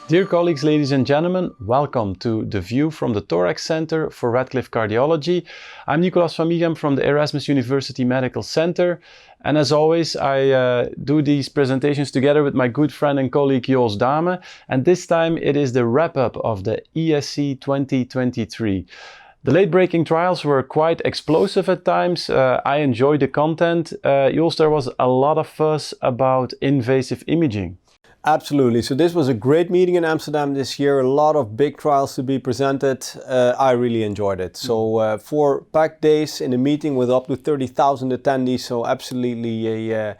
Dear colleagues, ladies and gentlemen, welcome to The View from the Thoraxcenter for Radcliffe Cardiology. I'm Nicolas from Mieghem from the Erasmus University Medical Center. And as always, I do these presentations together with my good friend and colleague Joost Daemen. And this time it is the wrap-up of the ESC 2023. The late-breaking trials were quite explosive at times. I enjoyed the content. Joost, there was a lot of fuss about invasive imaging. Absolutely. So this was a great meeting in Amsterdam this year. A lot of big trials to be presented. I really enjoyed it. So 4 packed days in a meeting with up to 30,000 attendees. So absolutely a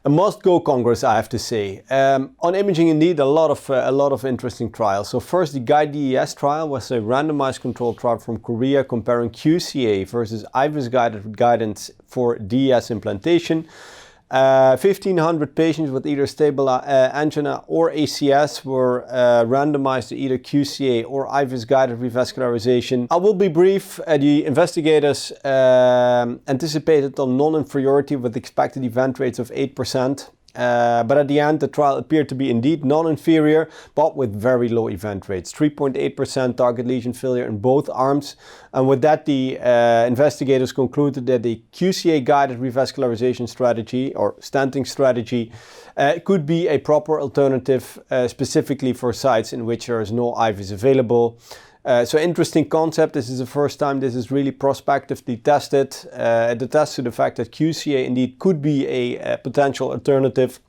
must-go congress, I have to say. On imaging, indeed, a lot of interesting trials. So first, the GUIDE-DES trial was a randomized controlled trial from Korea comparing QCA versus IVUS guidance for DES implantation. 1,500 patients with either stable angina or ACS were randomized to either QCA or IVUS guided revascularization. I will be brief. The investigators anticipated on non-inferiority with expected event rates of 8%. But at the end, the trial appeared to be indeed non-inferior, but with very low event rates. 3.8% target lesion failure in both arms. And with that, the investigators concluded that the QCA-guided revascularization strategy, or stenting strategy, could be a proper alternative, specifically for sites in which there is no IVUS available. So interesting concept. This is the first time this is really prospectively tested. It attests to the fact that QCA indeed could be a potential alternative,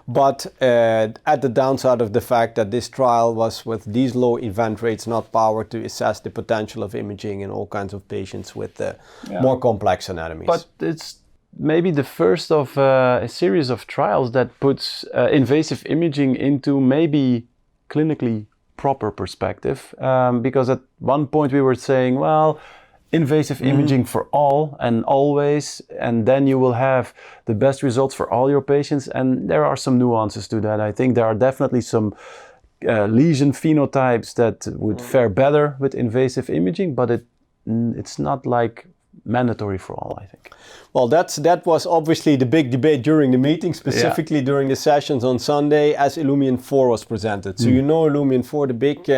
but at the downside of the fact that this trial was with these low event rates not powered to assess the potential of imaging in all kinds of patients with more complex anatomies. But it's maybe the first of a series of trials that puts invasive imaging into maybe clinically proper perspective, because at one point we were saying, well, invasive imaging for all and always, and then you will have the best results for all your patients. And there are some nuances to that. I think there are definitely some lesion phenotypes that would fare better with invasive imaging, but it's not like mandatory for all, I think. Well, that was obviously the big debate during the meeting, specifically during the sessions on Sunday as ILUMIEN 4 was presented. So you know ILUMIEN 4, the big,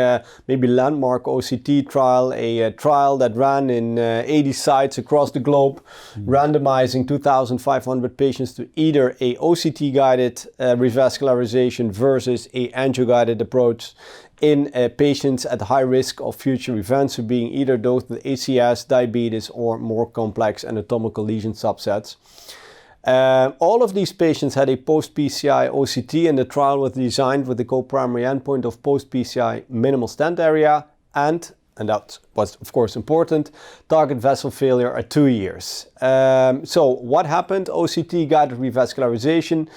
maybe landmark OCT trial, a trial that ran in 80 sites across the globe, randomizing 2,500 patients to either a OCT-guided revascularization versus a angio-guided approach in patients at high risk of future events, so being either those with ACS, diabetes, or more complex anatomical lesion subsets. All of these patients had a post-PCI OCT, and the trial was designed with the co-primary endpoint of post-PCI minimal stent area and that was of course important, target vessel failure at 2 years. So what happened? OCT guided revascularization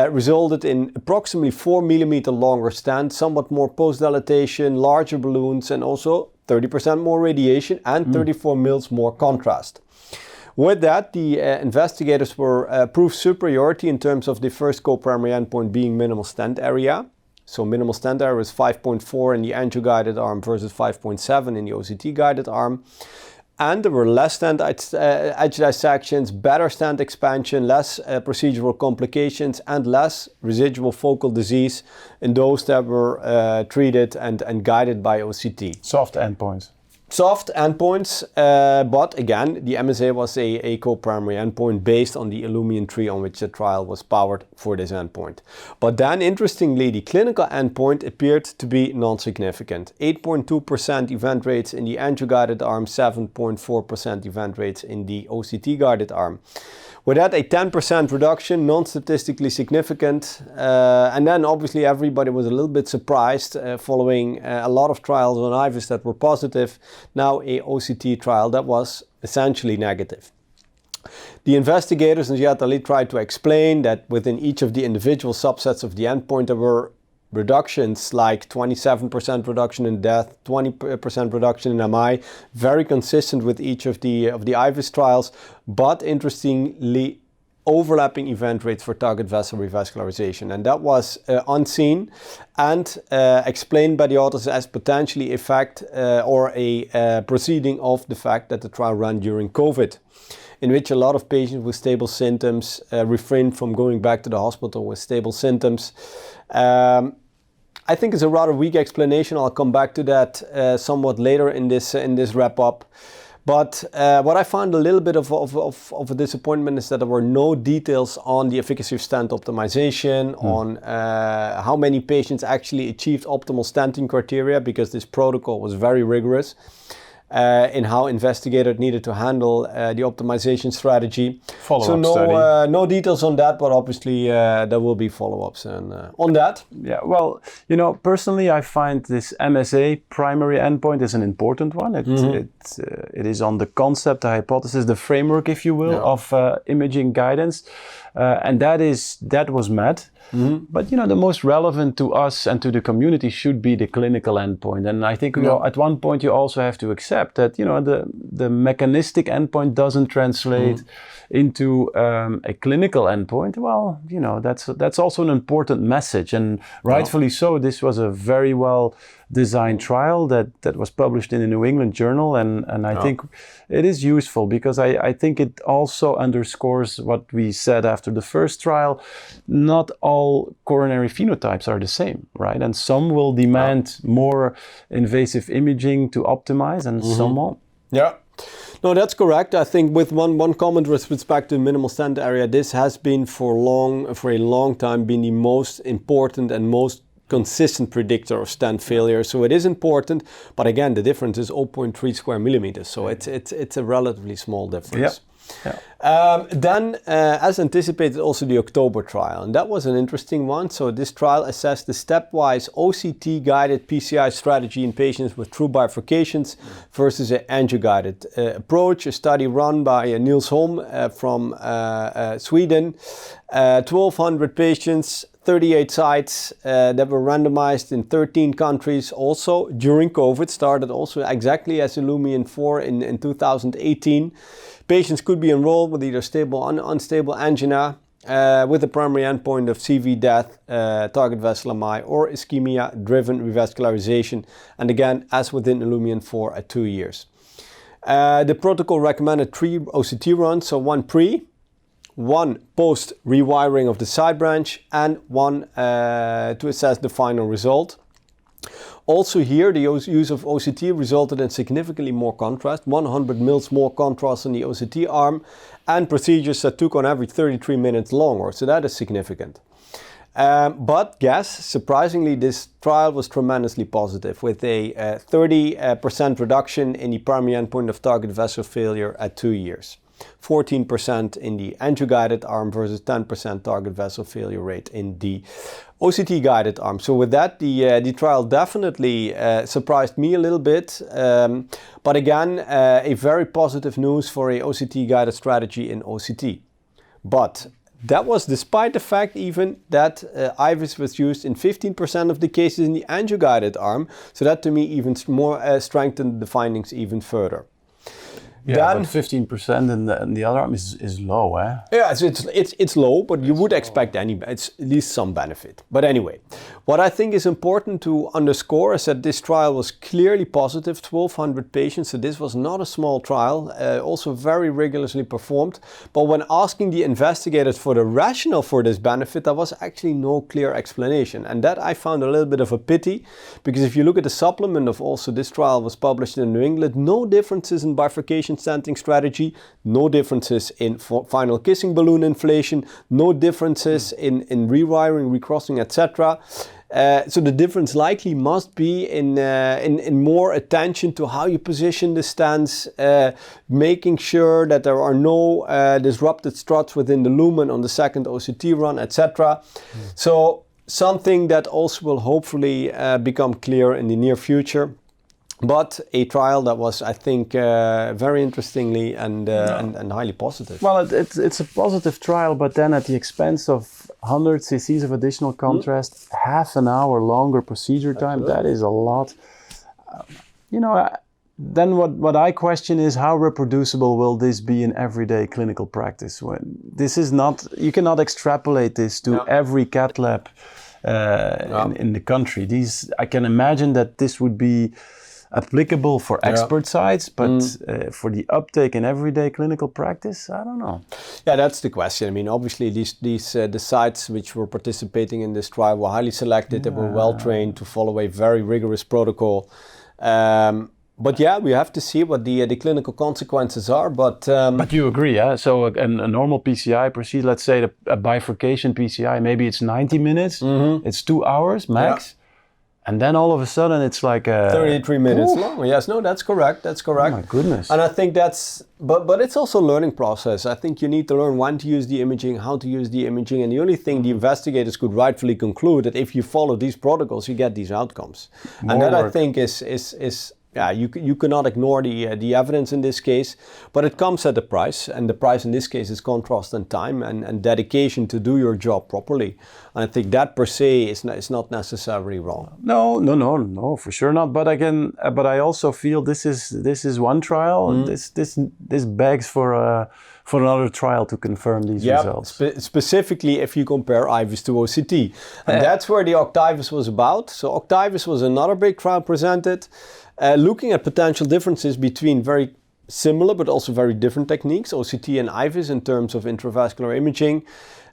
resulted in approximately 4 millimeter longer stent, somewhat more post-dilatation, larger balloons, and also 30% more radiation and 34 mils more contrast. With that, the investigators were proved superiority in terms of the first co-primary endpoint being minimal stent area. So minimal stent area was 5.4 in the angio-guided arm versus 5.7 in the OCT-guided arm. And there were less stent edge dissections, better stent expansion, less procedural complications, and less residual focal disease in those that were treated and guided by OCT. Soft endpoints. Soft endpoints, but again, the MSA was a co-primary endpoint based on the ILUMIEN tree on which the trial was powered for this endpoint. But then, interestingly, the clinical endpoint appeared to be non-significant. 8.2% event rates in the angio-guided arm, 7.4% event rates in the OCT-guided arm. With that, a 10% reduction, non-statistically significant. And then obviously everybody was a little bit surprised following a lot of trials on IVUS that were positive. Now a OCT trial that was essentially negative. The investigators in Seattle tried to explain that within each of the individual subsets of the endpoint there were reductions like 27% reduction in death, 20% reduction in MI, very consistent with each of the IVUS trials, but interestingly overlapping event rates for target vessel revascularization, and that was unseen and explained by the authors as potentially a fact or a proceeding of the fact that the trial ran during COVID, in which a lot of patients with stable symptoms refrained from going back to the hospital with stable symptoms. I think it's a rather weak explanation. I'll come back to that somewhat later in this wrap up. But what I found a little bit of a disappointment is that there were no details on the efficacy of stent optimization, on how many patients actually achieved optimal stenting criteria, because this protocol was very rigorous in how investigators needed to handle the optimization strategy. Follow-up study. No details on that, but obviously there will be follow-ups on that. Yeah, well, you know, personally I find this MSA primary endpoint is an important one. It is on the concept, the hypothesis, the framework, if you will, of imaging guidance. And that was met. But you know, the most relevant to us and to the community should be the clinical endpoint. And I think you know, at one point you also have to accept that, you know, the mechanistic endpoint doesn't translate into a clinical endpoint. Well, you know, that's also an important message, and rightfully so. This was a very well designed trial that was published in the New England Journal, and I think it is useful because I think it also underscores what we said after the first trial. Not all coronary phenotypes are the same, right? And some will demand more invasive imaging to optimize, and some won't. Yeah. No, that's correct. I think with one comment with respect to minimal stent area, this has been for a long time been the most important and most consistent predictor of stent failure. So it is important, but again, the difference is 0.3 square millimeters. So it's a relatively small difference. Then, as anticipated, also the October trial, and that was an interesting one. So this trial assessed the stepwise OCT-guided PCI strategy in patients with true bifurcations versus an angio-guided approach. A study run by Niels Holm from Sweden, 1,200 patients, 38 sites that were randomized in 13 countries, also during COVID, started also exactly as ILUMIEN 4 in 2018. Patients could be enrolled with either stable or unstable angina with the primary endpoint of CV death, target vessel MI, or ischemia-driven revascularization, and again, as within ILUMIEN 4 at 2 years. The protocol recommended 3 OCT runs, so 1 pre, 1 post rewiring of the side branch, and 1 to assess the final result. Also here, the use of OCT resulted in significantly more contrast, 100 mils more contrast on the OCT arm, and procedures that took on average 33 minutes longer, so that is significant. But guess, surprisingly, this trial was tremendously positive, with a 30% reduction in the primary endpoint of target vessel failure at 2 years. 14% in the angio-guided arm versus 10% target vessel failure rate in the OCT-guided arm. So with that, the trial definitely surprised me a little bit. But again, a very positive news for a OCT-guided strategy in OCT. But that was despite the fact even that IVUS was used in 15% of the cases in the angio-guided arm. So that to me even more strengthened the findings even further. Yeah, but 15% in the other arm is low, eh? Yeah, so it's low, but you would expect it's at least some benefit. But anyway, what I think is important to underscore is that this trial was clearly positive, 1,200 patients, so this was not a small trial, also very rigorously performed. But when asking the investigators for the rationale for this benefit, there was actually no clear explanation. And that I found a little bit of a pity, because if you look at the supplement of also this trial was published in New England, no differences in bifurcation stenting strategy, no differences in final kissing balloon inflation, no differences in rewiring, recrossing, etc. So the difference likely must be in more attention to how you position the stents, making sure that there are no disrupted struts within the lumen on the second OCT run, etc. So something that also will hopefully become clear in the near future. But a trial that was, I think, very interestingly and highly positive. Well, it's a positive trial, but then at the expense of 100 cc's of additional contrast, half an hour longer procedure time, that is a lot. Then what I question is how reproducible will this be in everyday clinical practice? When this is not, you cannot extrapolate this to every cath lab in the country. I can imagine that this would be applicable for expert sites, but for the uptake in everyday clinical practice, I don't know. Yeah, that's the question. I mean, obviously the sites which were participating in this trial were highly selected. They were well trained to follow a very rigorous protocol. But yeah, we have to see what the clinical consequences are. But you agree, yeah? So a normal PCI procedure, let's say a bifurcation PCI, maybe it's 90 minutes, it's 2 hours max, and then all of a sudden it's like 33 minutes long. Yes, no, that's correct. That's correct. Oh my goodness. And I think that's, but it's also a learning process. I think you need to learn when to use the imaging, how to use the imaging, and the only thing the investigators could rightfully conclude that if you follow these protocols, you get these outcomes. And that I think is yeah, you cannot ignore the evidence in this case, but it comes at a price, and the price in this case is contrast and time and dedication to do your job properly. And I think that per se is not necessarily wrong. No, for sure not. But I also feel this is one trial. This begs for another trial to confirm these results. Specifically if you compare IVUS to OCT, and that's where the OCTIVUS was about. So OCTIVUS was another big trial presented. Looking at potential differences between very similar but also very different techniques, OCT and IVUS, in terms of intravascular imaging.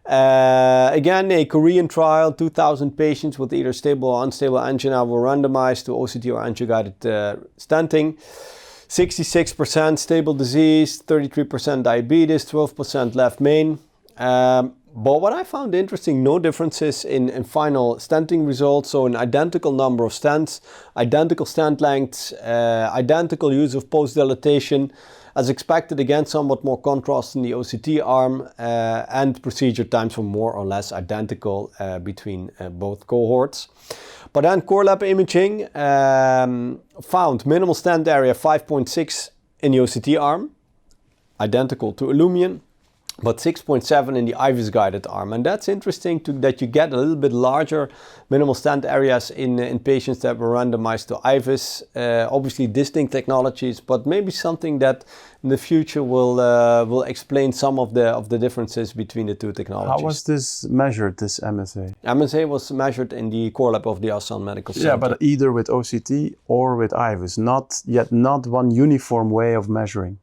Again, a Korean trial, 2,000 patients with either stable or unstable angina were randomized to OCT or angio-guided stenting. 66% stable disease, 33% diabetes, 12% left main. But what I found interesting, no differences in final stenting results. So an identical number of stents, identical stent lengths, identical use of post-dilatation. As expected, again, somewhat more contrast in the OCT arm, and procedure times were more or less identical between both cohorts. But then core lab imaging found minimal stent area 5.6 in the OCT arm, identical to ILUMIEN, but 6.7 in the IVUS guided arm. And that's interesting that you get a little bit larger minimal stent areas in patients that were randomized to IVUS. Obviously distinct technologies, but maybe something that in the future will explain some of the differences between the two technologies. How was this measured, this MSA? MSA was measured in the core lab of the Asan Medical Center. Yeah, but either with OCT or with IVUS, not one uniform way of measuring.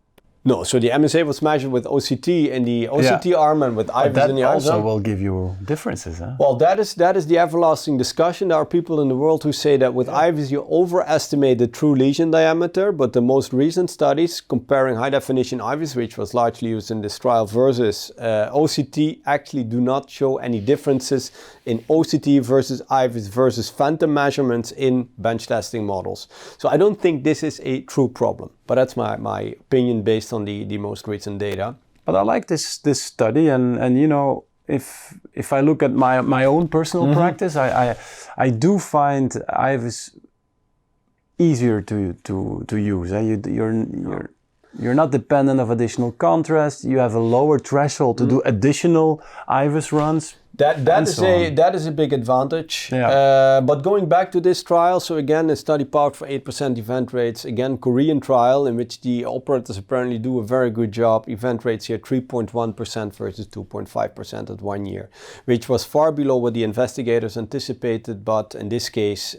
No, so the MSA was measured with OCT in the OCT arm and with IVUS in the arm. That also will give you differences, huh? Well, that is the everlasting discussion. There are people in the world who say that with IVUS you overestimate the true lesion diameter, but the most recent studies comparing high definition IVUS, which was largely used in this trial, versus OCT actually do not show any differences in OCT versus IVUS versus phantom measurements in bench testing models. So I don't think this is a true problem. But that's my opinion based on the most recent data. But I like this study, and you know, if I look at my own personal practice, I do find IVUS easier to use. You're not dependent of additional contrast. You have a lower threshold to do additional IVUS runs. That is a big advantage. Yeah. But going back to this trial, so again, a study powered for 8% event rates. Again, Korean trial in which the operators apparently do a very good job. Event rates here 3.1% versus 2.5% at 1 year, which was far below what the investigators anticipated. But in this case,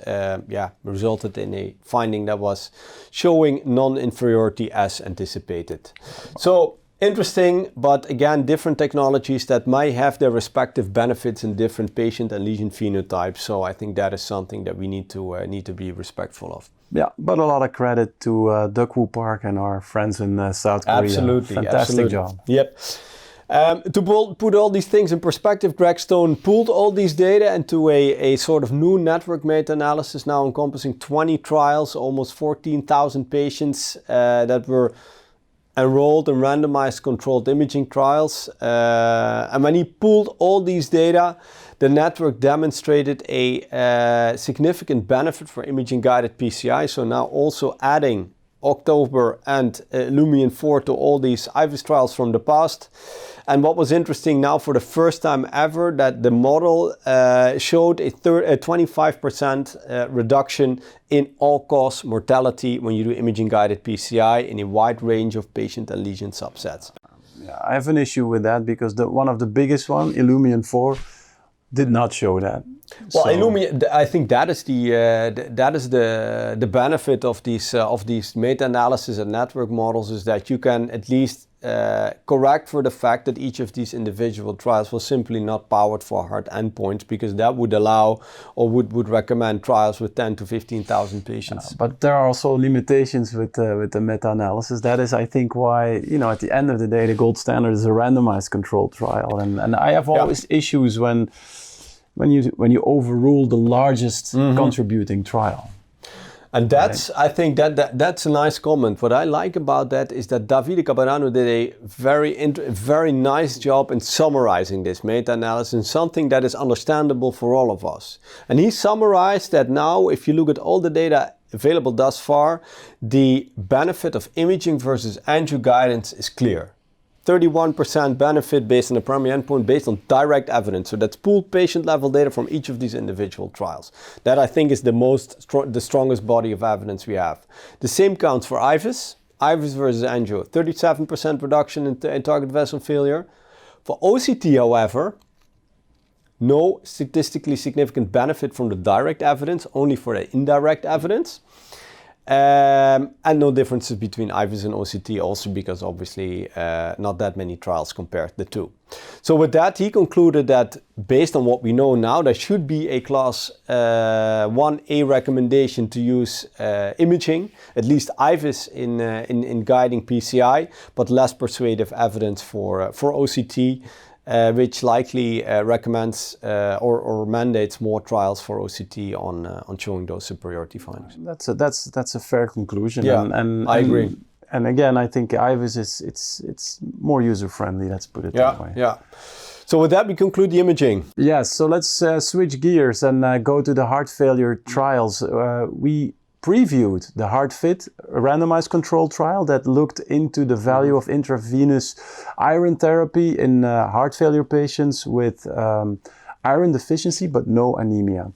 resulted in a finding that was showing non-inferiority as anticipated. So interesting, but again, different technologies that might have their respective benefits in different patient and lesion phenotypes. So I think that is something that we need to be respectful of. Yeah, but a lot of credit to Deok-Woo Park and our friends in South Korea. Absolutely, fantastic job. Yep. To put all these things in perspective, Greg Stone pulled all these data into a sort of new network meta-analysis now encompassing 20 trials, almost 14,000 patients that were enrolled in randomized controlled imaging trials. And when he pulled all these data, the network demonstrated a significant benefit for imaging-guided PCI. So now also adding October and ILUMIEN 4 to all these IVUS trials from the past. And what was interesting now for the first time ever, that the model showed a 25% reduction in all-cause mortality when you do imaging-guided PCI in a wide range of patient and lesion subsets. Yeah, I have an issue with that because one of the biggest one, ILUMIEN 4, did not show that. Well, ILUMIEN, I think that is the benefit of these meta-analysis and network models, is that you can at least correct for the fact that each of these individual trials was simply not powered for hard endpoints, because that would allow or would recommend trials with 10 to 15,000 patients. But there are also limitations with the meta-analysis. That is, I think, why, you know, at the end of the day, the gold standard is a randomized controlled trial. And I have always issues when you overrule the largest contributing trial. And that's, I think that's a nice comment. What I like about that is that Davide Caparano did a very nice job in summarizing this meta-analysis and something that is understandable for all of us. And he summarized that now, if you look at all the data available thus far, the benefit of imaging versus angio guidance is clear. 31% benefit based on the primary endpoint based on direct evidence. So that's pooled patient level data from each of these individual trials. That, I think, is the strongest body of evidence we have. The same counts for IVUS. IVUS versus angio, 37% reduction in target vessel failure. For OCT, however, no statistically significant benefit from the direct evidence, only for the indirect evidence. And no differences between IVUS and OCT, also because obviously not that many trials compared the two. So with that, he concluded that based on what we know now, there should be a class 1A recommendation to use imaging, at least IVUS in guiding PCI, but less persuasive evidence for OCT. Which likely recommends or mandates more trials for OCT on showing those superiority findings. That's a fair conclusion. Yeah, and I agree. And again, I think IVUS it's more user friendly. Let's put it that way. Yeah. So with that, we conclude the imaging. Yes. So let's switch gears and go to the heart failure trials. We previewed the HEART-FID, a randomized controlled trial that looked into the value of intravenous iron therapy in heart failure patients with iron deficiency but no anemia.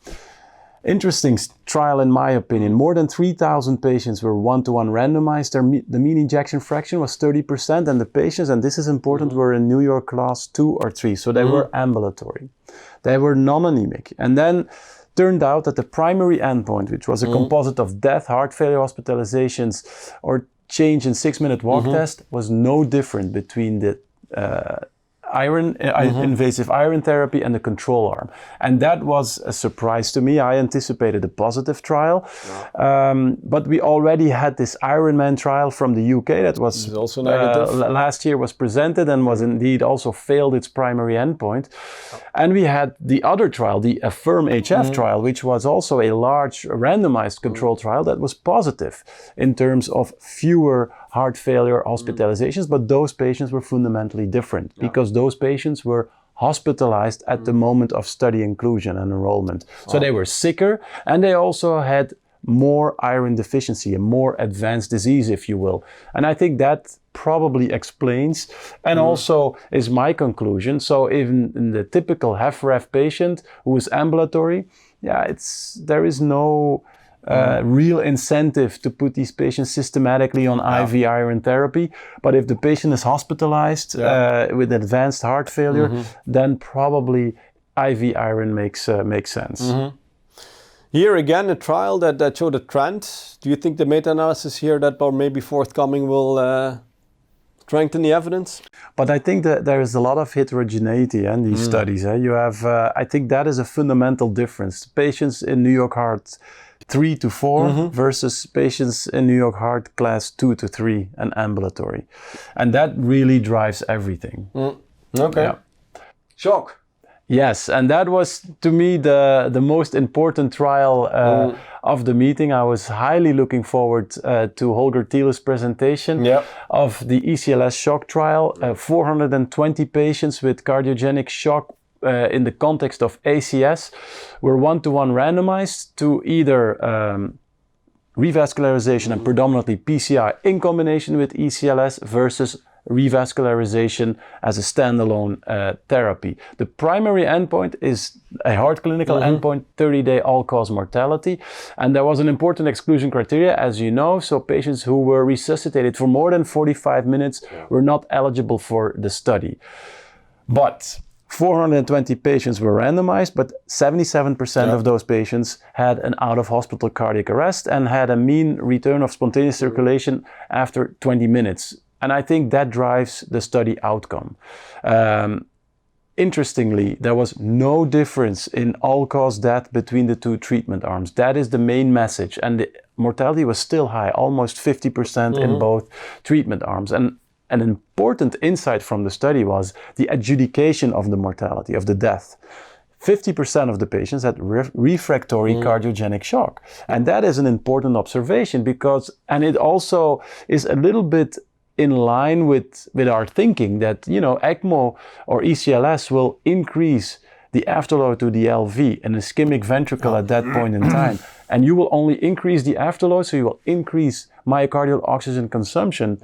Interesting trial in my opinion. More than 3,000 patients were one-to-one randomized. The mean ejection fraction was 30%, and the patients, and this is important, were in New York class 2 or 3, so they were ambulatory. They were non-anemic. And then turned out that the primary endpoint, which was a composite of death, heart failure hospitalizations, or change in 6-minute walk test, was no different between the invasive iron therapy and the control arm. And that was a surprise to me. I anticipated a positive trial. But we already had this Ironman trial from the UK that was also negative. Last year was presented and was indeed also failed its primary endpoint. And we had the other trial, the AFFIRM-HF trial, which was also a large randomized control trial that was positive in terms of fewer heart failure hospitalizations, but those patients were fundamentally different because those patients were hospitalized at the moment of study inclusion and enrollment. So they were sicker, and they also had more iron deficiency, a more advanced disease, if you will. And I think that probably explains, and also is my conclusion. So even in the typical HFrEF patient who is ambulatory, there is no real incentive to put these patients systematically on IV iron therapy. But if the patient is hospitalized with advanced heart failure, then probably IV iron makes sense. Here again, a trial that showed a trend. Do you think the meta-analysis here that may be forthcoming will strengthen the evidence? But I think that there is a lot of heterogeneity in these studies. You have, I think that is a fundamental difference. Patients in New York Heart 3 to 4 versus patients in New York Heart class 2 to 3 and ambulatory. And that really drives everything. Okay. Yeah. Shock. Yes, and that was to me the most important trial of the meeting. I was highly looking forward to Holger Thiele's presentation of the ECLS-Shock trial. 420 patients with cardiogenic shock in the context of ACS were one-to-one randomized to either revascularization and predominantly PCI in combination with ECLS versus revascularization as a standalone therapy. The primary endpoint is a heart clinical endpoint, 30-day all-cause mortality. And there was an important exclusion criteria, as you know. So patients who were resuscitated for more than 45 minutes were not eligible for the study. But 420 patients were randomized, but 77% of those patients had an out-of-hospital cardiac arrest and had a mean return of spontaneous circulation after 20 minutes. And I think that drives the study outcome. Interestingly, there was no difference in all-cause death between the two treatment arms. That is the main message. And the mortality was still high, almost 50% in both treatment arms. And an important insight from the study was the adjudication of the mortality, of the death. 50% of the patients had refractory cardiogenic shock. And that is an important observation because, and it also is a little bit in line with our thinking that, you know, ECMO or ECLS will increase the afterload to the LV, an ischemic ventricle at that point in time. And you will only increase the afterload, so you will increase myocardial oxygen consumption.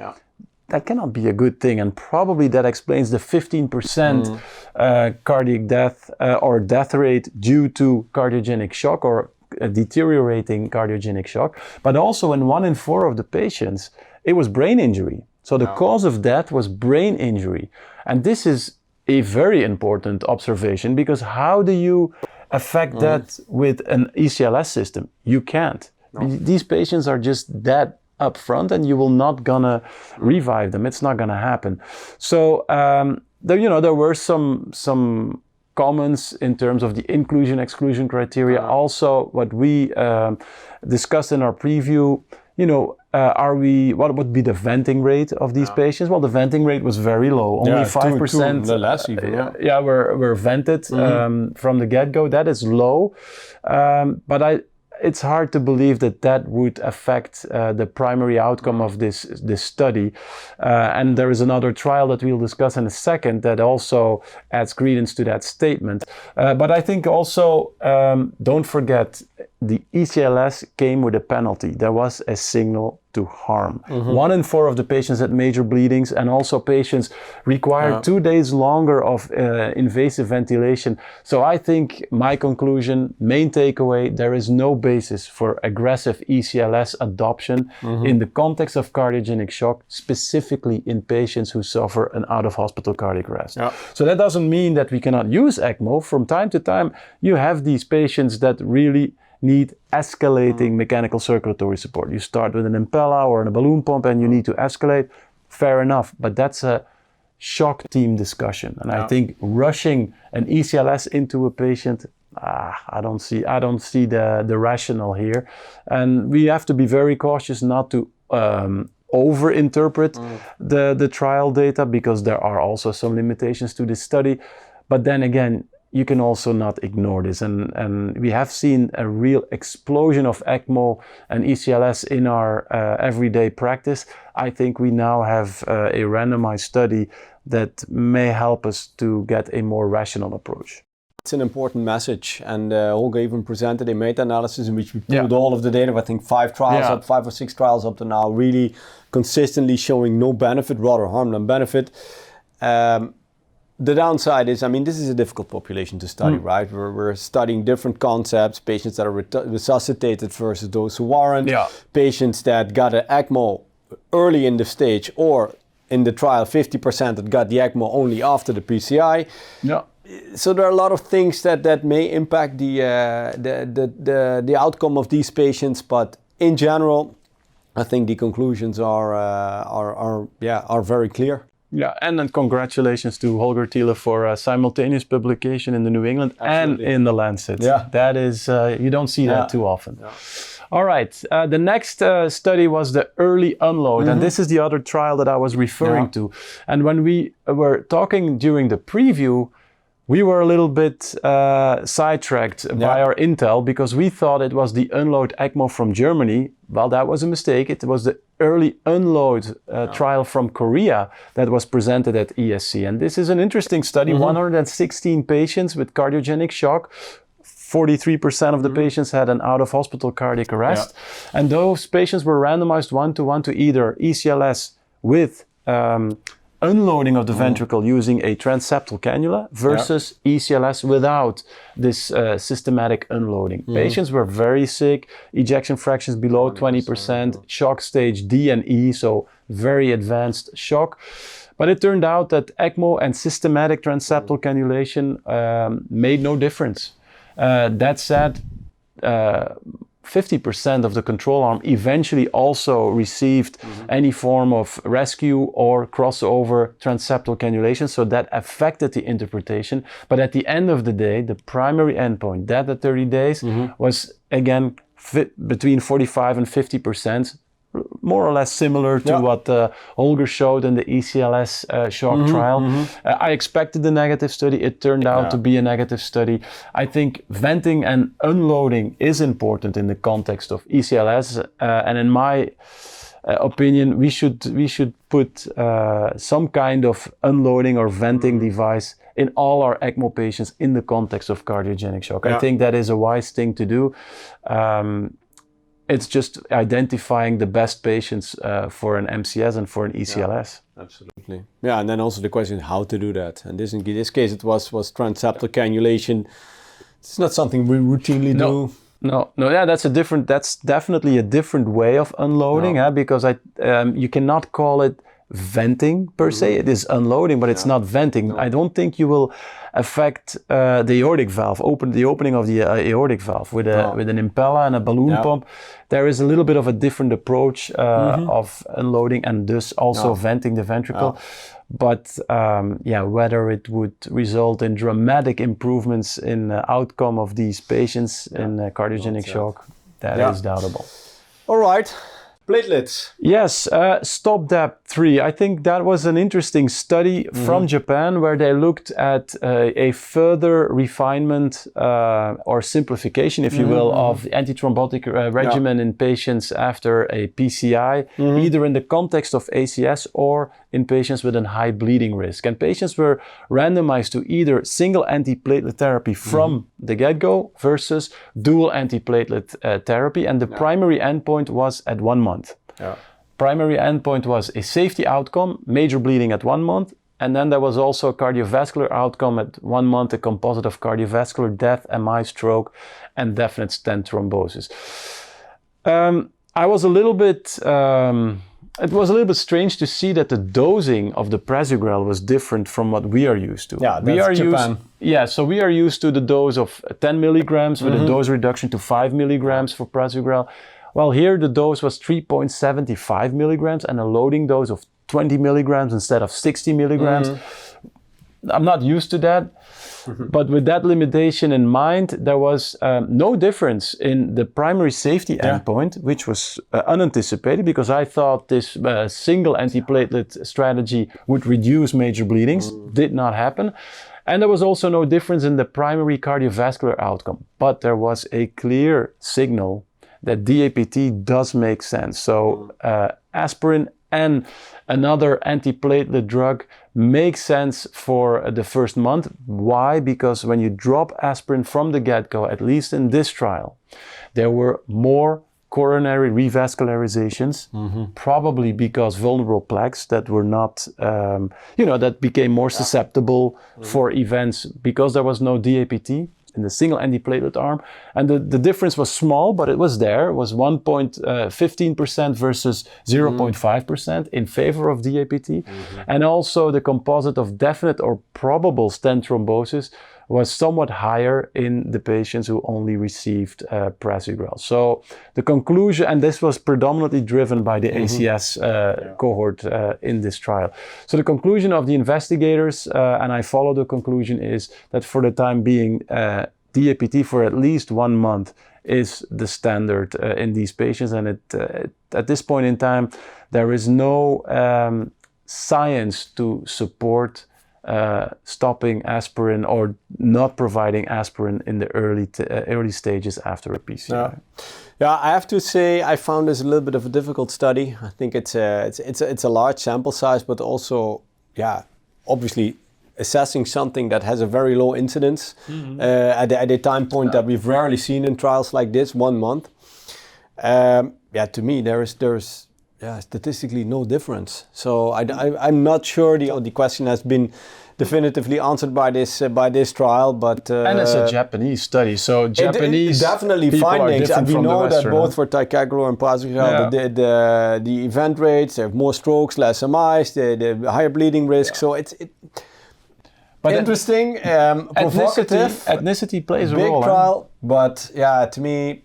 That cannot be a good thing, and probably that explains the 15% cardiac death or death rate due to cardiogenic shock or deteriorating cardiogenic shock. But also in 1 in 4 of the patients, it was brain injury. So the cause of death was brain injury. And this is a very important observation because how do you affect that with an ECLS system? You can't. These patients are just dead up front and you will not gonna revive them. It's not gonna happen. So there were some comments in terms of the inclusion-exclusion criteria. Also, what we discussed in our preview, what would be the venting rate of these patients? Well, the venting rate was very low. Only 5% were vented from the get-go. That is low. But it's hard to believe that would affect the primary outcome of this study. And there is another trial that we'll discuss in a second that also adds credence to that statement. But I think also, don't forget, the ECLS came with a penalty. There was a signal to harm. 1 in 4 of the patients had major bleedings, and also patients required 2 days longer of invasive ventilation. So I think my conclusion, main takeaway, there is no basis for aggressive ECLS adoption in the context of cardiogenic shock, specifically in patients who suffer an out-of-hospital cardiac arrest. So that doesn't mean that we cannot use ECMO. From time to time, you have these patients that really need escalating mechanical circulatory support. You start with an Impella or a balloon pump and you need to escalate. Fair enough, but that's a shock team discussion. And I think rushing an ECLS into a patient, I don't see the rationale here. And we have to be very cautious not to over-interpret the trial data because there are also some limitations to this study. But then again, you can also not ignore this. And we have seen a real explosion of ECMO and ECLS in our everyday practice. I think we now have a randomized study that may help us to get a more rational approach. It's an important message, and Holger even presented a meta-analysis in which we pulled all of the data. I think 5 or 6 trials up to now, really consistently showing no benefit, rather harm than benefit. The downside is, I mean, this is a difficult population to study, right? We're studying different concepts, patients that are resuscitated versus those who aren't, patients that got an ECMO early in the stage, or in the trial, 50% that got the ECMO only after the PCI. So there are a lot of things that may impact the outcome of these patients, but in general, I think the conclusions are very clear. Yeah, and then congratulations to Holger Thiele for a simultaneous publication in the New England and in the Lancet. That is, you don't see that too often. All right, the next study was the early unload, and this is the other trial that I was referring to. And when we were talking during the preview, we were a little bit sidetracked by our intel because we thought it was the unload ECMO from Germany. Well, that was a mistake. It was the early unload trial from Korea that was presented at ESC. And this is an interesting study, 116 patients with cardiogenic shock. 43% of the patients had an out-of-hospital cardiac arrest. And those patients were randomized 1-to-1 to either ECLS with unloading of the ventricle using a transeptal cannula versus ECLS without this systematic unloading. Patients were very sick, ejection fractions below 20%, shock stage D and E, so very advanced shock. But it turned out that ECMO and systematic transeptal cannulation made no difference. That said, 50% of the control arm eventually also received any form of rescue or crossover transeptal cannulation, so that affected the interpretation. But at the end of the day, the primary endpoint, that at 30 days, was again between 45 and 50%, more or less similar to what Holger showed in the ECLS-Shock trial. I expected the negative study. It turned out to be a negative study. I think venting and unloading is important in the context of ECLS. And in my opinion, we should put some kind of unloading or venting device in all our ECMO patients in the context of cardiogenic shock. I think that is a wise thing to do. It's just identifying the best patients for an MCS and for an ECLS. Yeah, absolutely. Yeah, and then also the question how to do that. And in this case, it was transeptal cannulation. It's not something we routinely do. No. Yeah, that's definitely a different way of unloading, because you cannot call it venting per se. It is unloading, but it's not venting. I don't think you will affect the aortic valve, the opening of the aortic valve with an impella and a balloon pump. There is a little bit of a different approach of unloading and thus also venting the ventricle. But whether it would result in dramatic improvements in the outcome of these patients in cardiogenic shock, that is doubtable. All right. Platelets. Yes, STOP-DAP3. I think that was an interesting study from Japan where they looked at a further refinement or simplification, if you will, of the antithrombotic regimen in patients after a PCI, either in the context of ACS or in patients with a high bleeding risk. And patients were randomized to either single antiplatelet therapy from the get-go versus dual antiplatelet therapy. And the primary endpoint was at 1 month. Primary endpoint was a safety outcome, major bleeding at 1 month, and then there was also a cardiovascular outcome at 1 month, a composite of cardiovascular death, MI, stroke, and definite stent thrombosis. It was a little bit strange to see that the dosing of the prasugrel was different from what we are used to. Yeah, that's Japan. So we are used to the dose of 10 milligrams with a dose reduction to 5 milligrams for prasugrel. Well, here the dose was 3.75 milligrams and a loading dose of 20 milligrams instead of 60 milligrams. I'm not used to that. But with that limitation in mind, there was no difference in the primary safety endpoint, which was unanticipated because I thought this single antiplatelet strategy would reduce major bleedings. Did not happen. And there was also no difference in the primary cardiovascular outcome. But there was a clear signal that DAPT does make sense. So aspirin and another antiplatelet drug makes sense for the first month. Why? Because when you drop aspirin from the get-go, at least in this trial, there were more coronary revascularizations, probably because vulnerable plaques that were not, that became more susceptible for events because there was no DAPT in the single antiplatelet arm. And the difference was small, but it was there. It was 1.15% versus 0.5% in favor of DAPT. And also the composite of definite or probable stent thrombosis was somewhat higher in the patients who only received prasugrel. So the conclusion, and this was predominantly driven by the ACS cohort in this trial. So the conclusion of the investigators, and I follow the conclusion, is that for the time being, DAPT for at least 1 month is the standard in these patients. And at this point in time, there is no science to support stopping aspirin or not providing aspirin in the early stages after a PCI. Yeah, I have to say I found this a little bit of a difficult study. I think it's a large sample size, but also, obviously assessing something that has a very low incidence at a time point that we've rarely seen in trials like this, 1 month. To me, there is statistically no difference. So I'm not sure the question has been definitively answered by this trial, but and it's a Japanese study, so Japanese definitely people findings. are different And we from know the Western, that both for ticagrelor and prasugrel, the event rates, they have more strokes, less MIs, the higher bleeding risk. So but interesting, provocative. Ethnicity plays a role. Big trial, but yeah, to me,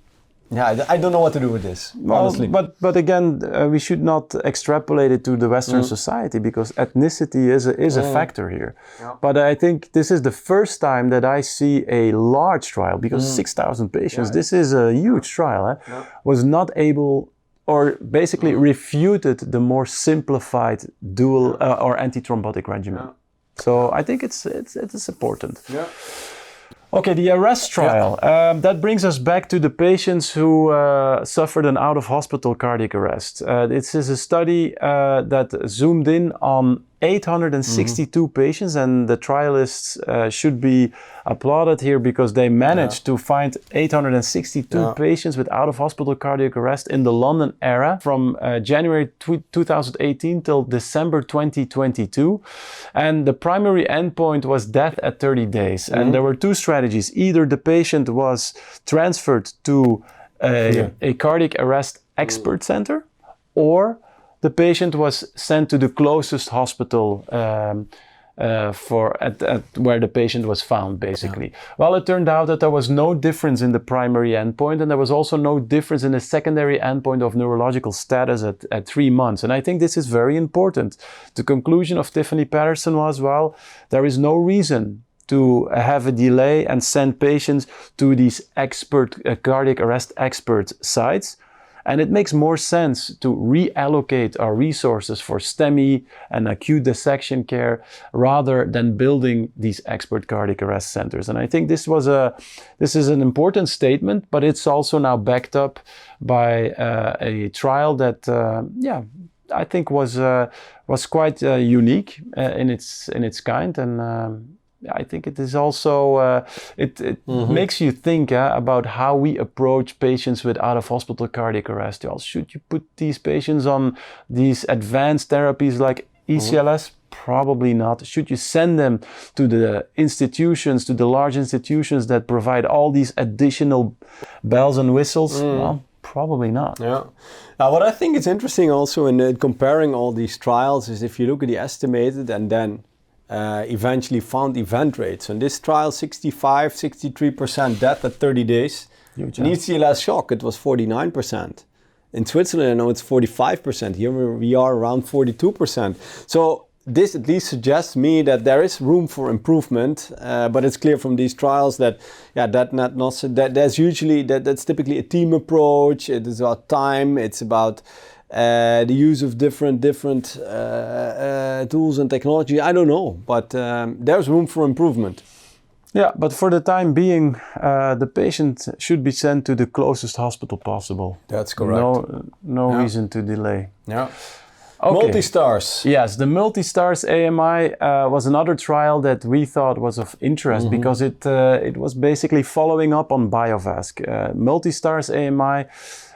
I don't know what to do with this, honestly. But again, we should not extrapolate it to the Western society, because ethnicity is a factor here. Yeah. But I think this is the first time that I see a large trial, because 6,000 patients, this is a huge trial, was not able, or basically refuted the more simplified dual or antithrombotic regimen. So I think it's important. Yeah. Okay, the ARREST trial. That brings us back to the patients who suffered an out-of-hospital cardiac arrest. This is a study that zoomed in on 862 patients, and the trialists should be applauded here, because they managed to find 862 patients with out-of-hospital cardiac arrest in the London area from January 2018 till December 2022. And the primary endpoint was death at 30 days. And there were two strategies. Either the patient was transferred to a cardiac arrest expert center, or the patient was sent to the closest hospital where the patient was found, basically. Yeah. Well, it turned out that there was no difference in the primary endpoint, and there was also no difference in the secondary endpoint of neurological status at 3 months. And I think this is very important. The conclusion of Tiffany Patterson was, well, there is no reason to have a delay and send patients to these cardiac arrest expert sites. And it makes more sense to reallocate our resources for STEMI and acute dissection care rather than building these expert cardiac arrest centers. And I think this is an important statement, but it's also now backed up by a trial that, I think was quite unique in its kind. And I think it is also, it makes you think about how we approach patients with out-of-hospital cardiac arrest. Well, should you put these patients on these advanced therapies like ECLS? Probably not. Should you send them to the institutions, to the large institutions that provide all these additional bells and whistles? Well, probably not. Yeah. Now, what I think is interesting also in comparing all these trials is if you look at the estimated and then eventually found event rates. In this trial, 63% death at 30 days. In ECLS-Shock, it was 49%. In Switzerland, I know it's 45%. Here we are around 42%. So this at least suggests me that there is room for improvement, but it's clear from these trials that that's typically a team approach. It is about time. It's about the use of different tools and technology. I don't know, but there's room for improvement. Yeah, but for the time being, the patient should be sent to the closest hospital possible. That's correct. No reason to delay. Yeah. Okay. Multistars. Yes, the Multistars AMI was another trial that we thought was of interest because it was basically following up on BioVasc. Multistars AMI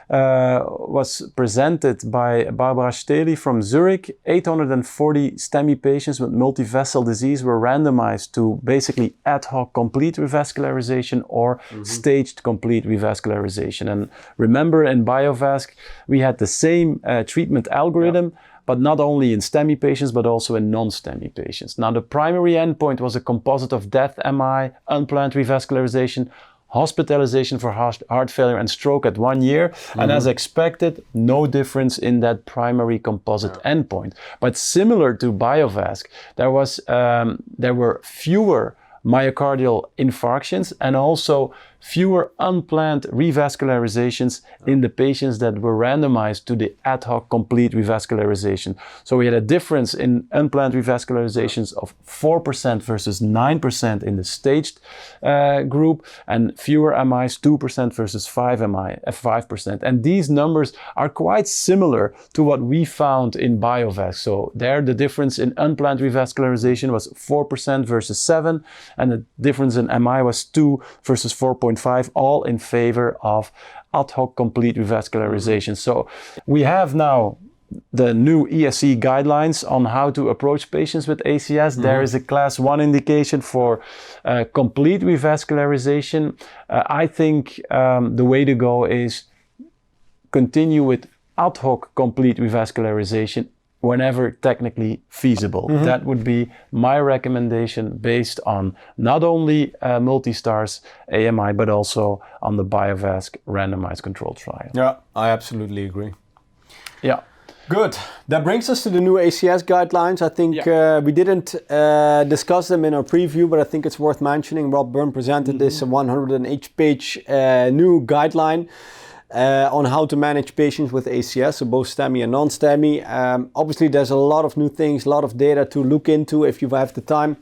was presented by Barbara Steli from Zurich. 840 STEMI patients with multivessel disease were randomized to basically ad hoc complete revascularization or staged complete revascularization. And remember, in BioVasc, we had the same treatment algorithm, but not only in STEMI patients, but also in non-STEMI patients. Now, the primary endpoint was a composite of death, MI, unplanned revascularization, hospitalization for heart failure and stroke at 1 year. And as expected, no difference in that primary composite endpoint. But similar to BioVasc, there were fewer myocardial infarctions and also fewer unplanned revascularizations in the patients that were randomized to the ad hoc complete revascularization. So we had a difference in unplanned revascularizations of 4% versus 9% in the staged group, and fewer MIs, 2% versus 5%. And these numbers are quite similar to what we found in BioVasc. So there the difference in unplanned revascularization was 4% versus 7%, and the difference in MI was 2 versus 4.5, all in favor of ad hoc complete revascularization. So we have now the new ESC guidelines on how to approach patients with ACS. There is a class 1 indication for complete revascularization. I think the way to go is continue with ad hoc complete revascularization whenever technically feasible. That would be my recommendation based on not only Multistars AMI, but also on the BioVasc randomized controlled trial. Yeah, I absolutely agree. Yeah. Good. That brings us to the new ACS guidelines. I think we didn't discuss them in our preview, but I think it's worth mentioning. Rob Byrne presented this 108-page new guideline on how to manage patients with ACS, so both STEMI and non-STEMI. Obviously, there's a lot of new things, a lot of data to look into if you have the time.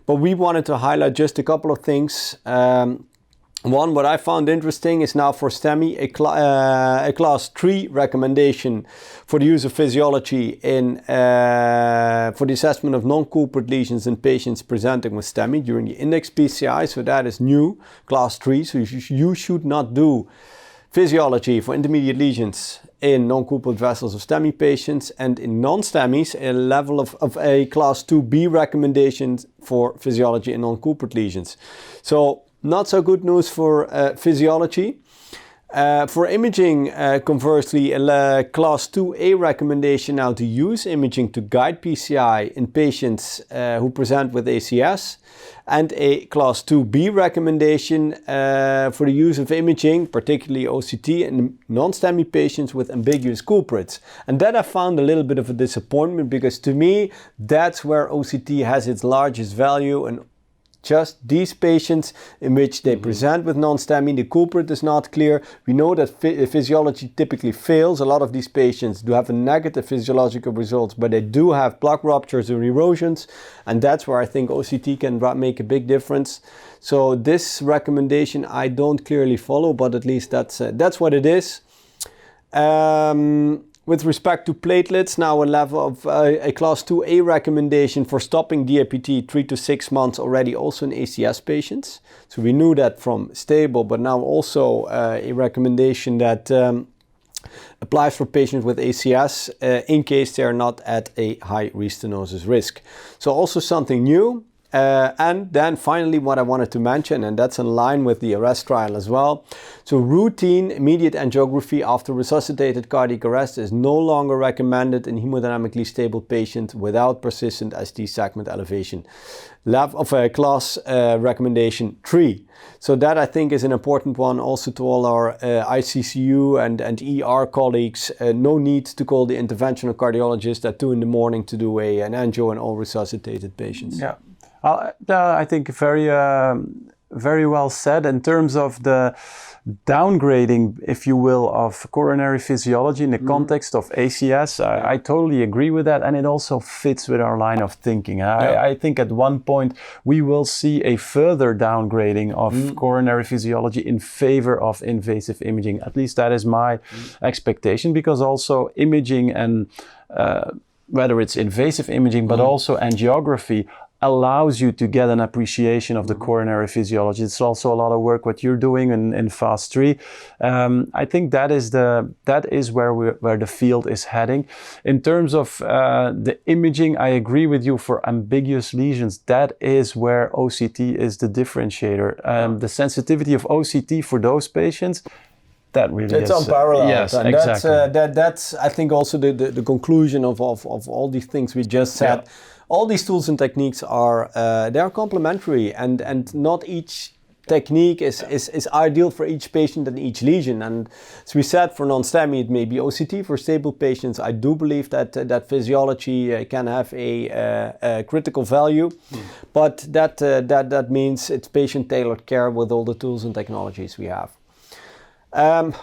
But we wanted to highlight just a couple of things. One, what I found interesting is now for STEMI, a class 3 recommendation for the use of physiology in for the assessment of non-culprit lesions in patients presenting with STEMI during the index PCI. So that is new, class 3. So you should not do physiology for intermediate lesions in non-culprit vessels of STEMI patients, and in non-STEMIs, a level of a class 2B recommendation for physiology in non-culprit lesions. So not so good news for physiology. For imaging, conversely, a class 2A recommendation now to use imaging to guide PCI in patients who present with ACS, and a class 2B recommendation for the use of imaging, particularly OCT, in non-STEMI patients with ambiguous culprits. And that I found a little bit of a disappointment, because to me, that's where OCT has its largest value, and just these patients in which they present with non-STEMI, the culprit is not clear. We know that physiology typically fails. A lot of these patients do have a negative physiological results, but they do have plaque ruptures or erosions, and that's where I think OCT can make a big difference. So this recommendation I don't clearly follow, but at least that's what it is. With respect to platelets, now a level of a class 2A recommendation for stopping DAPT 3 to 6 months already also in ACS patients. So we knew that from stable, but now also a recommendation that applies for patients with ACS in case they are not at a high restenosis risk. So also something new. And then finally, what I wanted to mention, and that's in line with the ARREST trial as well. So routine immediate angiography after resuscitated cardiac arrest is no longer recommended in hemodynamically stable patients without persistent ST segment elevation. Level of a class recommendation 3. So that I think is an important one also to all our ICCU and ER colleagues. No need to call the interventional cardiologist at 2 in the morning to do an angio in all resuscitated patients. Yeah. I think very well said. In terms of the downgrading, if you will, of coronary physiology in the context of ACS, I totally agree with that, and it also fits with our line of thinking. I think at one point we will see a further downgrading of coronary physiology in favor of invasive imaging. At least that is my expectation, because also imaging and whether it's invasive imaging but also angiography allows you to get an appreciation of the coronary physiology. It's also a lot of work what you're doing in Phase 3. I think that is where the field is heading. In terms of the imaging, I agree with you. For ambiguous lesions, that is where OCT is the differentiator. The sensitivity of OCT for those patients, that really it's unparalleled. Yes, and exactly. That's I think also the conclusion of all these things we just said. Yeah. All these tools and techniques are they are complementary, and not each technique is ideal for each patient and each lesion. And as we said, for non-STEMI it may be OCT. For stable patients, I do believe that physiology can have a critical value, but that means it's patient-tailored care with all the tools and technologies we have.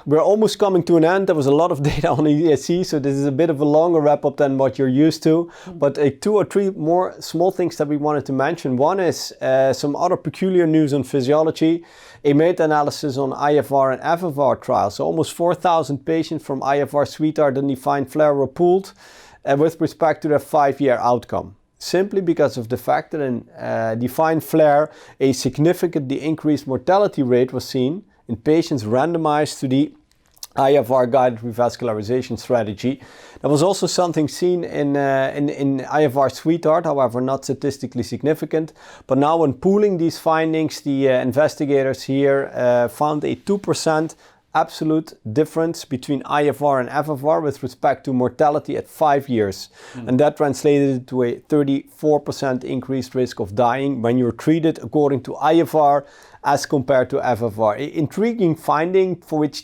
We're almost coming to an end. There was a lot of data on ESC, so this is a bit of a longer wrap-up than what you're used to. But 2 or 3 more small things that we wanted to mention. One is some other peculiar news on physiology. A meta-analysis on IFR and FFR trials. So almost 4,000 patients from iFR-SWEDEHEART and DEFINE FLAIR were pooled with respect to their 5-year outcome. Simply because of the fact that in DEFINE FLAIR, a significantly increased mortality rate was seen in patients randomized to the IFR-guided revascularization strategy. There was also something seen in iFR-SWEDEHEART, however not statistically significant. But now when pooling these findings, the investigators here found a 2% absolute difference between IFR and FFR with respect to mortality at 5 years. And that translated to a 34% increased risk of dying when you're treated according to IFR as compared to FFR. Intriguing finding for which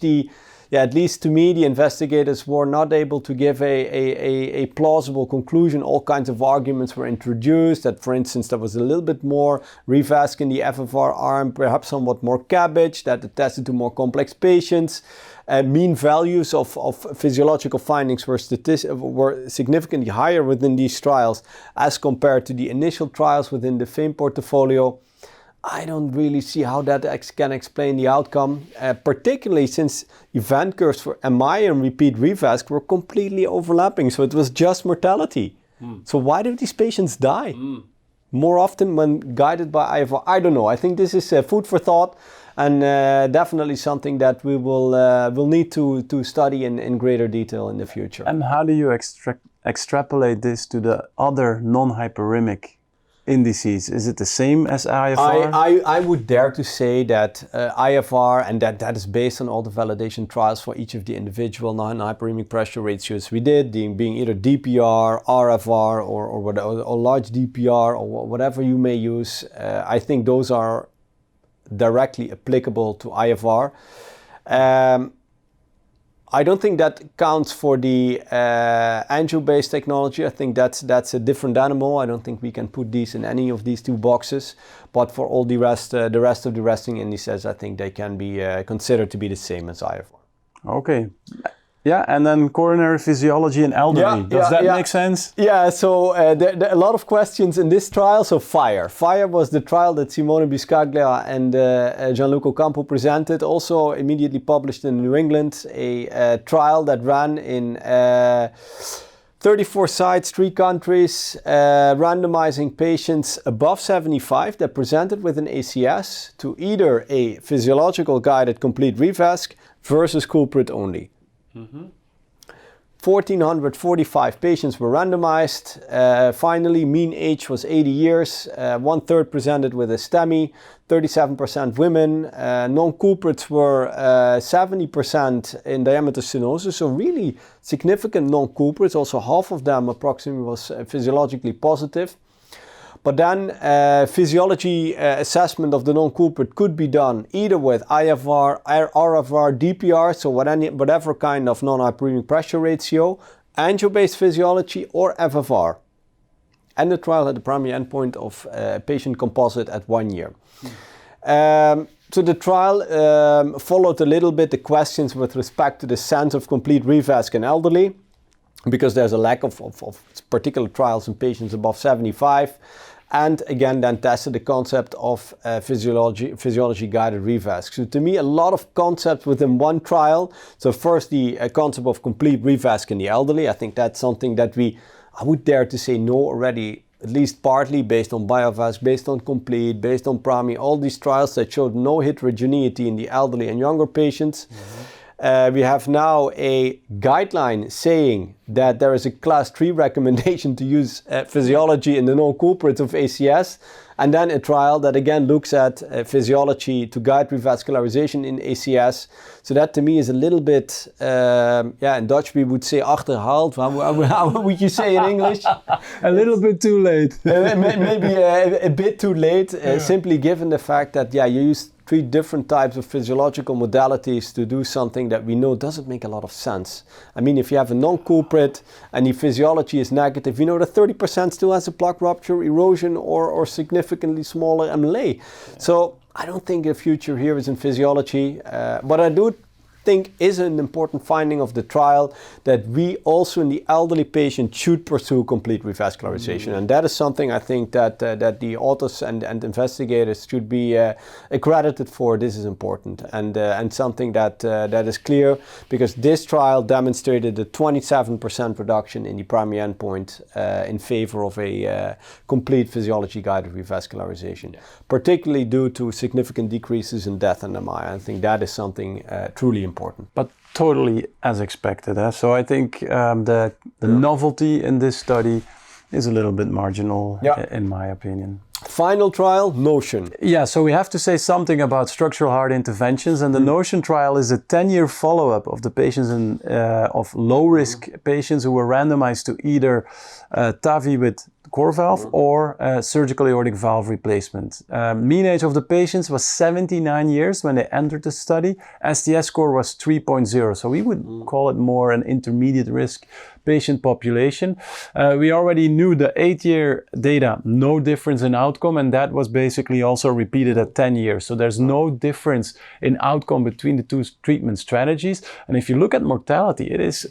at least to me, the investigators were not able to give a plausible conclusion. All kinds of arguments were introduced that, for instance, there was a little bit more revasc in the FFR arm, perhaps somewhat more cabbage, that it tested to more complex patients. Mean values of physiological findings were significantly higher within these trials as compared to the initial trials within the FAME portfolio. I don't really see how that can explain the outcome, particularly since event curves for MI and repeat revasc were completely overlapping. So it was just mortality. So why do these patients die more often when guided by IFR? I don't know. I think this is food for thought, and definitely something that we will need to study in greater detail in the future. And how do you extrapolate this to the other non-hyperemic indices? Is it the same as IFR? I would dare to say that IFR, and that is based on all the validation trials for each of the individual non-hyperemic pressure ratios we did, being either DPR, RFR, or large DPR, or whatever you may use. I think those are directly applicable to IFR. I don't think that counts for the angio-based technology. I think that's a different animal. I don't think we can put these in any of these two boxes. But for all the rest of the resting indices, I think they can be considered to be the same as IFR. Okay. Yeah, and then coronary physiology in elderly. Does that make sense? Yeah, so there are a lot of questions in this trial. So FIRE. FIRE was the trial that Simone Biscaglia and Gianluca Campo presented, also immediately published in New England, a trial that ran in 34 sites, 3 countries, randomizing patients above 75 that presented with an ACS to either a physiological guided complete revasc versus culprit only. 1,445 patients were randomized. Finally, mean age was 80 years. 1/3 presented with a STEMI, 37% women. Non-culprits were 70% in diameter stenosis, so really significant non-culprits. Also, half of them approximately was physiologically positive. But then physiology assessment of the non-culprit could be done either with IFR, RFR, DPR, so whatever kind of non-hyperemic pressure ratio, angio-based physiology, or FFR. And the trial had the primary endpoint of patient composite at 1 year. So the trial followed a little bit the questions with respect to the sense of complete revasc in elderly, because there's a lack of particular trials in patients above 75. And again, then tested the concept of physiology-guided revasc. So to me, a lot of concepts within one trial. So first, the concept of complete revasc in the elderly. I think that's something that I would dare to say know already, at least partly based on BioVasc, based on complete, based on PRAMI, all these trials that showed no heterogeneity in the elderly and younger patients. We have now a guideline saying that there is a class 3 recommendation to use physiology in the non-culprits of ACS, and then a trial that again looks at physiology to guide revascularization in ACS. So that to me is a little bit, in Dutch we would say achterhaald. How would you say in English? A little bit too late. Maybe a bit too late, simply given the fact that you use 3 different types of physiological modalities to do something that we know doesn't make a lot of sense. I mean, if you have a non-culprit and the physiology is negative, we know that 30% still has a plaque rupture, erosion, or significantly smaller MLA. So I don't think the future here is in physiology, but I do think is an important finding of the trial that we also in the elderly patient should pursue complete revascularization. And that is something I think that the authors and investigators should be accredited for. This is important and something that is clear, because this trial demonstrated a 27% reduction in the primary endpoint in favor of a complete physiology-guided revascularization, particularly due to significant decreases in death and MI. I think that is something truly important. important. But totally as expected. So I think the novelty in this study is a little bit marginal, in my opinion. Final trial, NOTION. Yeah, so we have to say something about structural heart interventions, and the NOTION trial is a 10-year follow-up of the patients of low-risk patients who were randomized to either TAVI with core valve or surgical aortic valve replacement. Mean age of the patients was 79 years when they entered the study. STS score was 3.0, so we would call it more an intermediate risk patient population. We already knew the 8-year data, no difference in outcome, and that was basically also repeated at 10 years. So there's no difference in outcome between the two treatment strategies. And if you look at mortality, it is,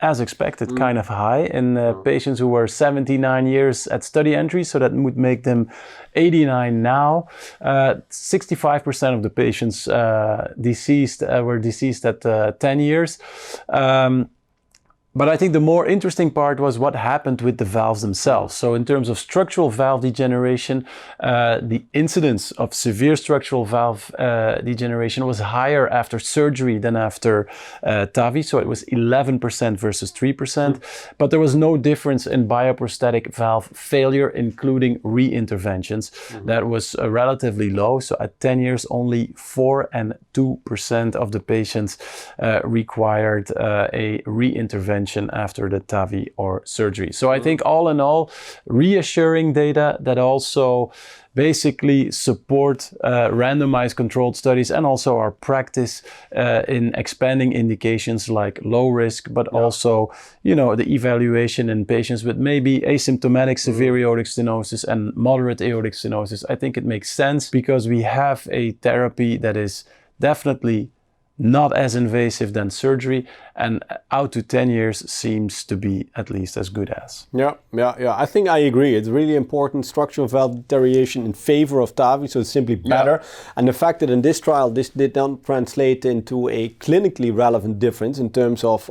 as expected, kind of high in patients who were 79 years at study entry, so that would make them 89 now. 65% of the patients were deceased at 10 years. But I think the more interesting part was what happened with the valves themselves. So in terms of structural valve degeneration, the incidence of severe structural valve degeneration was higher after surgery than after TAVI. So it was 11% versus 3%. But there was no difference in bioprosthetic valve failure, including re-interventions. That was relatively low. So at 10 years, only 4 and 2% of the patients required a re-intervention after the TAVI or surgery. So I think all in all, reassuring data that also basically support randomized controlled studies and also our practice in expanding indications like low risk, but also, you know, the evaluation in patients with maybe asymptomatic severe aortic stenosis and moderate aortic stenosis. I think it makes sense because we have a therapy that is definitely not as invasive than surgery, and out to 10 years seems to be at least as good as. Yeah. I think I agree. It's really important, structural valve deterioration in favor of TAVI, so it's simply better. And the fact that in this trial, this did not translate into a clinically relevant difference in terms of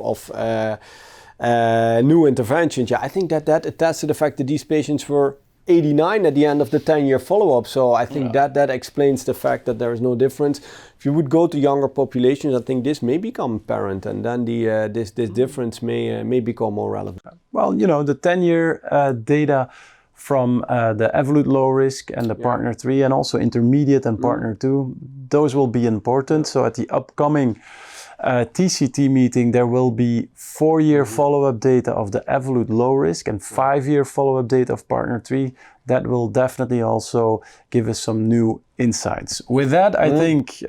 new interventions. I think that attests to the fact that these patients were 89 at the end of the 10-year follow-up. So I think that explains the fact that there is no difference. If you would go to younger populations, I think this may become apparent, and then this difference may become more relevant. Well, you know, the 10-year data from the Evolute low risk and the Partner 3 and also intermediate and Partner 2, those will be important. So at the upcoming TCT meeting, there will be 4-year follow-up data of the Evolute low risk and 5-year follow-up data of Partner 3. That will definitely also give us some new insights. With that, I think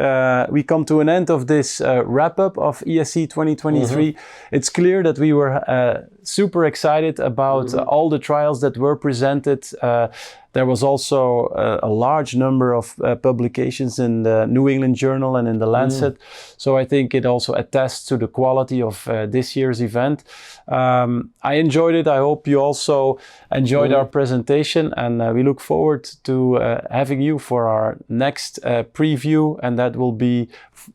we come to an end of this wrap-up of ESC 2023. It's clear that we were super excited about all the trials that were presented. There was also a large number of publications in the New England Journal and in the Lancet. So I think it also attests to the quality of this year's event. I enjoyed it. I hope you also enjoyed our presentation, and we look forward to having you for our next preview, and that will be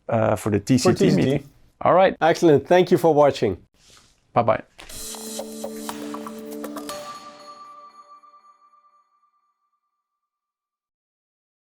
for the TCT meeting. All right. Excellent. Thank you for watching. Bye-bye.